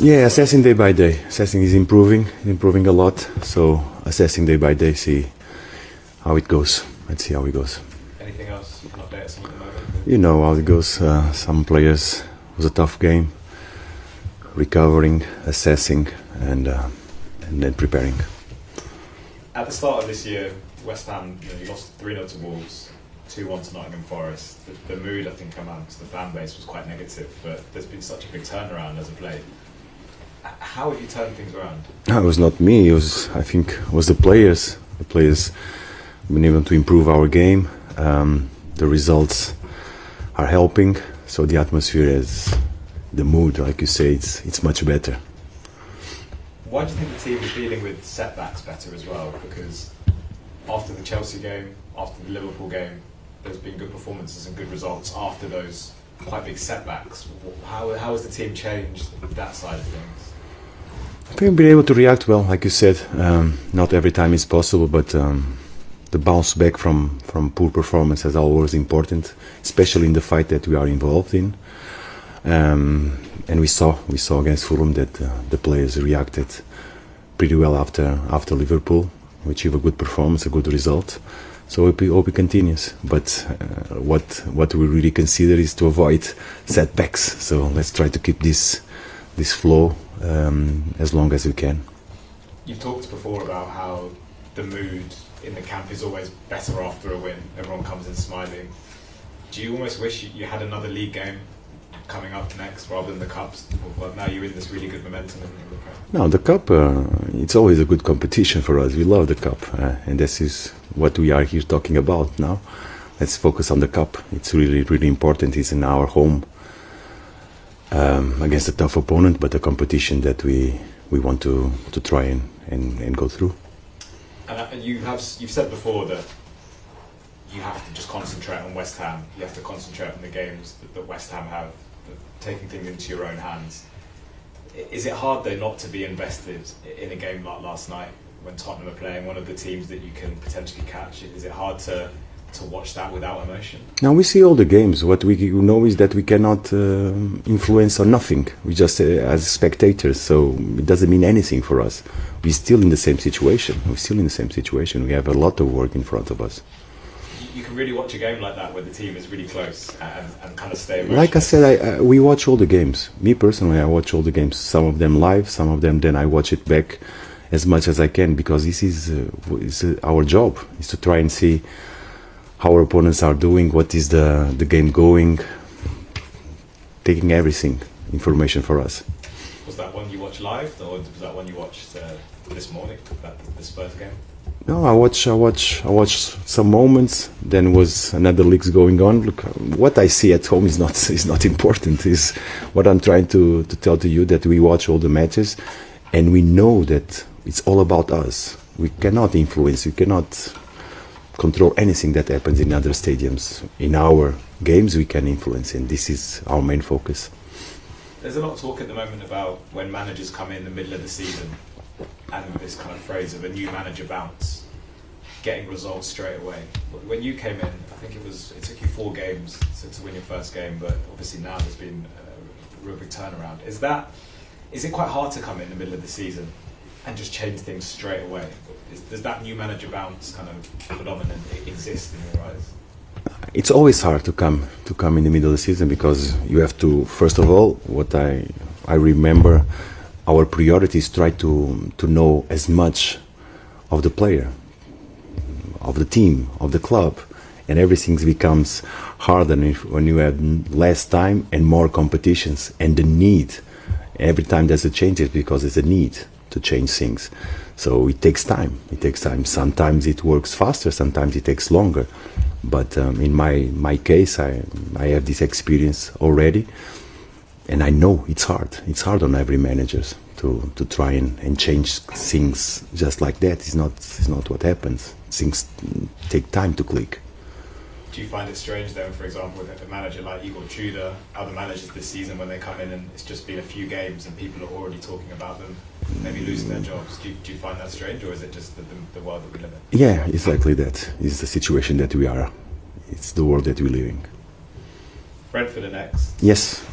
Yeah, assessing day by day. Assessing is improving a lot. So assessing day by day, see how it goes. Let's see how it goes. Anything else you can update us on at the moment? You know how it goes. Some players, it was a tough game. Recovering, assessing, and then preparing. At the start of this year, West Ham, you lost 3-0 to Wolves, 2-1 to Nottingham Forest. The mood, I think, amongst the fan base was quite negative, but there's been such a big turnaround as of late. How have you turned things around? No, it was not me. It was, I think, it was the players. The players been able to improve our game. The results are helping. So the atmosphere is, the mood, like you say, it's much better. Why do you think the team is dealing with setbacks better as well? Because after the Chelsea game, after the Liverpool game, there's been good performances and good results after those quite big setbacks. How has the team changed that side of things? I think we've been able to react well, like you said. Not every time is possible, but the bounce back from poor performance is always important, especially in the fight that we are involved in. And we saw against Fulham that the players reacted pretty well after Liverpool. We achieved a good performance, a good result. So we hope it continues. But what we really consider is to avoid setbacks. So let's try to keep this flow as long as we can. You've talked before about how the mood in the camp is always better after a win. Everyone comes in smiling. Do you almost wish you had another league game coming up next rather than the cups? Well, now you're in this really good momentum in the Prem. No, the cup, it's always a good competition for us. We love the cup, and this is what we are here talking about now. Let's focus on the cup. It's really, really important. It's in our home against a tough opponent, but a competition that we want to try and go through. And you've said before that you have to just concentrate on West Ham. You have to concentrate on the games that West Ham have, taking things into your own hands. Is it hard though not to be invested in a game like last night when Tottenham are playing one of the teams that you can potentially catch? Is it hard to watch that without emotion? Now we see all the games. What we know is that we cannot influence on nothing. We just as spectators, so it doesn't mean anything for us. We're still in the same situation. We have a lot of work in front of us. You can really watch a game like that where the team is really close and kind of stay emotional. Like I said, we watch all the games. Me personally, I watch all the games. Some of them live, some of them then I watch it back as much as I can, because this is our job, is to try and see how our opponents are doing, what is the game going, taking everything, information for us. Was that one you watched live, or was that one you watched this morning, the Spurs game? No, I watch some moments. Then was another leagues going on. Look, what I see at home is not important. Is what I'm trying to tell to you, that we watch all the matches, and we know that it's all about us. We cannot influence. We cannot control anything that happens in other stadiums. In our games, we can influence, and this is our main focus. There's a lot of talk at the moment about when managers come in the middle of the season, and this kind of phrase of a new manager bounce, getting results straight away. When you came in, I think it took you 4 games to win your first game, but obviously now there's been a real big turnaround. Is it quite hard to come in the middle of the season and just change things straight away? Does that new manager bounce kind of phenomenon exist in your eyes? It's always hard to come in the middle of the season, because you have to, first of all, what I remember, our priority is try to know as much of the player, of the team, of the club, and everything becomes harder when you have less time and more competitions, and the need. Every time there's a change, it's because there's a need to change things. So it takes time. Sometimes it works faster, sometimes it takes longer. But in my case, I have this experience already, and I know it's hard. It's hard on every manager to try and change things just like that. It's not what happens. Things take time to click. Do you find it strange then, for example, with a manager like Igor Tudor, other managers this season, when they come in and it's just been a few games and people are already talking about them maybe losing their jobs? Do you find that strange, or is it just the world that we live in? Yeah, exactly that. It's the situation that we are. It's the world that we live in. Brentford are next. Yes.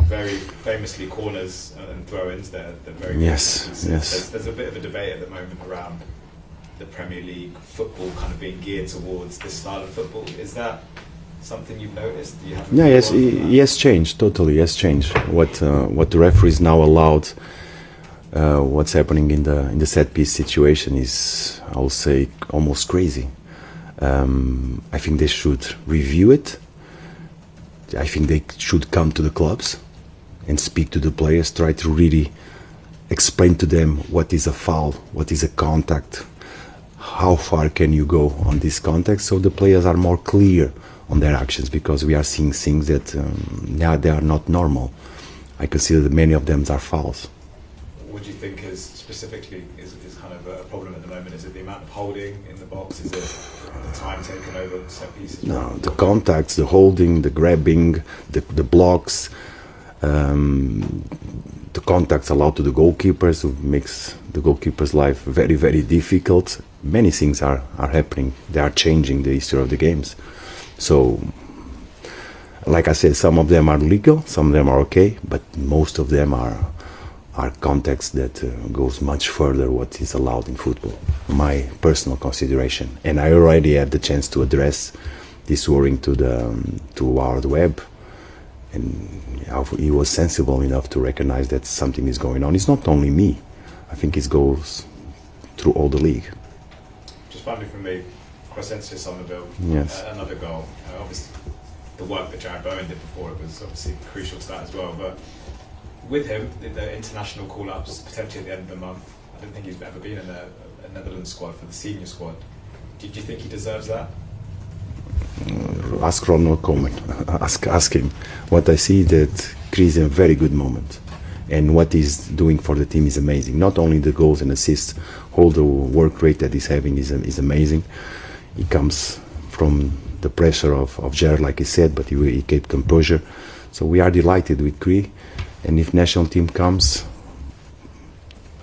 very famously corners and throw-ins. They're very good. Yes, yes. There's a bit of a debate at the moment around the Premier League football kind of being geared towards this style of football. Is that something you've noticed? Do you have Yeah, yes, he has changed, totally has changed. What the referees now allowed, what's happening in the set piece situation is, I will say, almost crazy. I think they should review it. I think they should come to the clubs and speak to the players, try to really explain to them what is a foul, what is a contact, how far can you go on this contact, so the players are more clear on their actions, because we are seeing things that they are not normal. I consider that many of them are fouls. What do you think is specifically is kind of a problem at the moment? Is it the amount of holding in the box? Is it the time taken over set pieces? No, the contacts, the holding, the grabbing, the blocks, the contacts allowed to the goalkeepers, who makes the goalkeeper's life very, very difficult. Many things are happening. They are changing the history of the games. So, like I said, some of them are legal, some of them are okay, but most of them are contacts that goes much further what is allowed in football. My personal consideration, and I already had the chance to address this worrying to Ward-Prowse, and he was sensible enough to recognize that something is going on. It's not only me. I think it goes through all the league. Just finally from me, Crescencio Somerville, Yes. Another goal. Obviously, the work that Jared Bowen did before it was obviously crucial to that as well. But with him, the international call-ups potentially at the end of the month, I don't think he's ever been in a Netherlands squad for the senior squad. Did you think he deserves that? Ask Ron, no comment. Ask him. What I see that Chris is in a very good moment, and what he's doing for the team is amazing. Not only the goals and assists, all the work rate that he's having is amazing. He comes from the pressure of Jared, like he said, but he kept composure. So we are delighted with Chris, and if national team comes,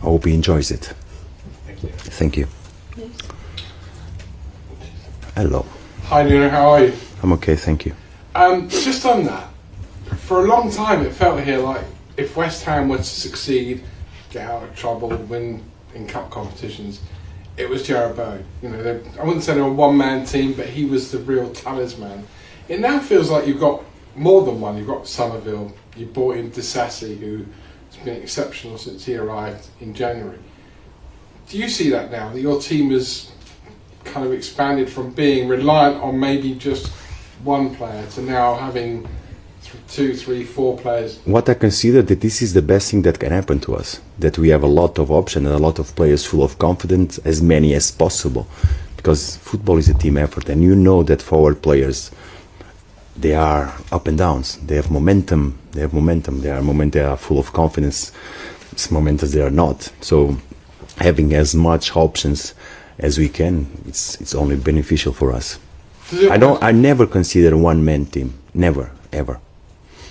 I hope he enjoys it. Thank you. Thank you. Yes. Hello. Hi Nuno, how are you? I'm okay, thank you. Just on that, for a long time it felt here like if West Ham were to succeed, get out of trouble, win in cup competitions, it was Jared Bowen. You know, I wouldn't say they were a one-man team, but he was the real talisman. It now feels like you've got more than one. You've got Somerville, you brought in Disassi, who's been exceptional since he arrived in January. Do you see that now, that your team has kind of expanded from being reliant on maybe just one player to now having 2, 3, 4 players? What I consider that this is the best thing that can happen to us, that we have a lot of options and a lot of players full of confidence, as many as possible, because football is a team effort, and you know that forward players, they are up and downs, they have momentum, they are full of confidence, some momentum they are not. So having as much options as we can, it's only beneficial for us. I never consider a one-man team, never, ever.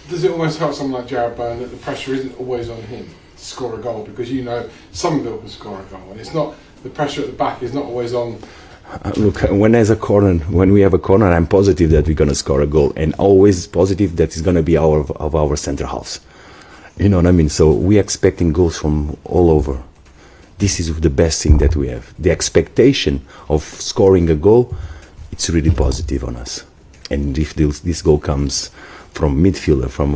Does it almost help someone like Jared Bowen that the pressure isn't always on him to score a goal, because you know Somerville can score a goal, and it's not, the pressure at the back is not always on. Look, when we have a corner, I'm positive that we're going to score a goal, and always positive that it's going to be our centre halves. You know what I mean? So we're expecting goals from all over. This is the best thing that we have. The expectation of scoring a goal, it's really positive on us. And if this goal comes from midfielder, from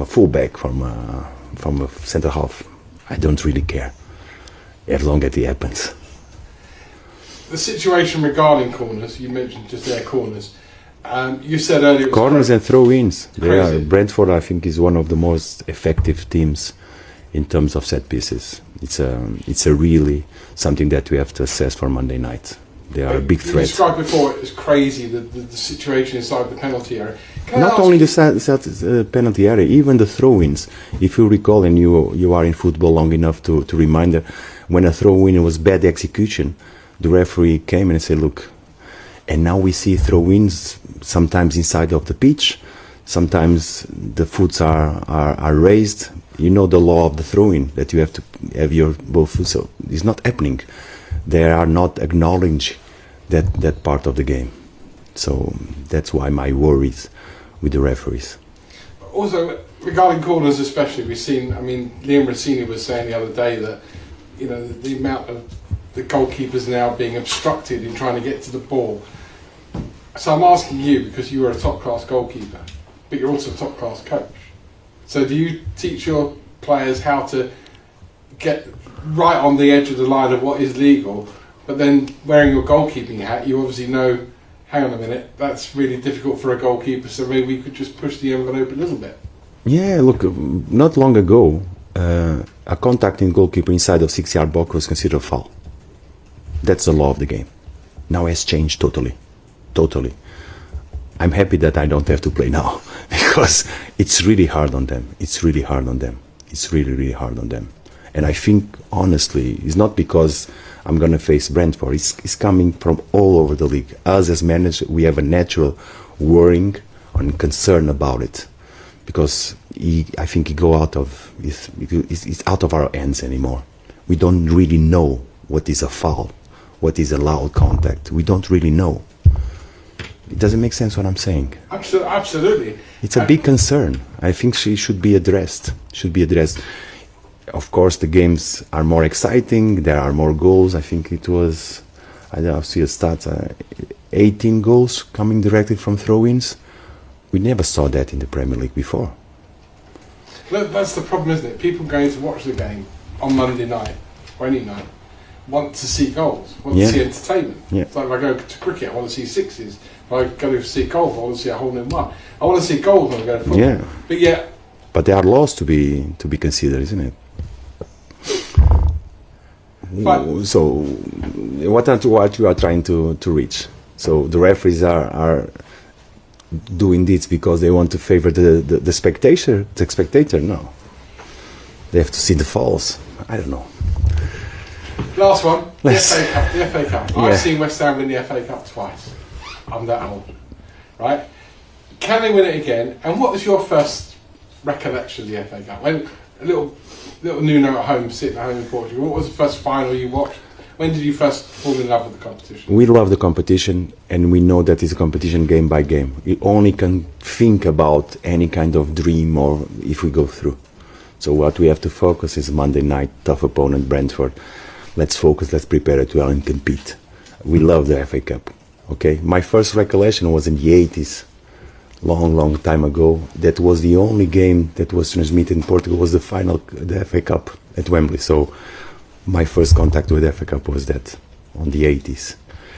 a fullback, from a centre half, I don't really care, as long as it happens. The situation regarding corners, you mentioned just there corners. You said earlier it was Corners and throw-ins. Crazy. Brentford, I think, is one of the most effective teams in terms of set pieces. It's a really something that we have to assess for Monday night. They are a big You threat. described before it was crazy, the situation inside the penalty area. Can I Not ask only you- the penalty area, even the throw-ins. If you recall, and you are in football long enough to remind that when a throw-in was bad execution, the referee came and said, look, and now we see throw-ins sometimes inside of the pitch, sometimes the foots are raised. You know the law of the throw-in, that you have to have your both foot. So it's not happening. They are not acknowledging that part of the game. So that's why my worries with the referees. Also, regarding corners especially, we've seen, I mean, Liam Rossini was saying the other day that, you know, the amount of the goalkeepers now being obstructed in trying to get to the ball. So I'm asking you, because you were a top-class goalkeeper, but you're also a top-class coach. So do you teach your players how to get right on the edge of the line of what is legal, but then wearing your goalkeeping hat, you obviously know, hang on a minute, that's really difficult for a goalkeeper, so maybe we could just push the envelope a little bit? Yeah, look, not long ago, a contact in goalkeeper inside of 6-yard box was considered a foul. That's the law of the game. Now it has changed totally. Totally. I'm happy that I don't have to play now, because it's really hard on them. It's really hard on them. It's really, really hard on them. And I think, honestly, it's not because I'm going to face Brentford. It's coming from all over the league. Us as managers, we have a natural worrying and concern about it, because I think it's out of our hands anymore. We don't really know what is a foul, what is allowed contact. We don't really know. It doesn't make sense what I'm saying. Absolutely. It's a big concern. I think she should be addressed. Of course, the games are more exciting. There are more goals. I think it was, I don't know, see a stat, 18 goals coming directly from throw-ins. We never saw that in the Premier League before. That's the problem, isn't it? People going to watch the game on Monday night or any night want to see goals, want to see entertainment. Yeah. It's like if I go to cricket, I want to see sixes. If I go to see golf, I want to see a hole-in-one. I want to see goals when I go to football. Yeah. But there are laws to be considered, isn't it? Fine. So, what you are trying to reach? So the referees are doing this because they want to favor the spectator. The spectator, no. They have to see the falls. I don't know. Last one, the FA Cup. Yeah. I've seen West Ham win the FA Cup twice. I'm that old, right? Can they win it again? And what was your first recollection of the FA Cup? When a little Nuno at home, sitting at home in Portugal, what was the first final you watched? When did you first fall in love with the competition? We love the competition, and we know that it's a competition game by game. We only can think about any kind of dream or if we go through. So what we have to focus is Monday night, tough opponent, Brentford. Let's focus, let's prepare it well and compete. We love the FA Cup. Okay, my first recollection was in the 80s, long time ago. That was the only game that was transmitted in Portugal, was the final, the FA Cup at Wembley. So my first contact with the FA Cup was that, on the 80s.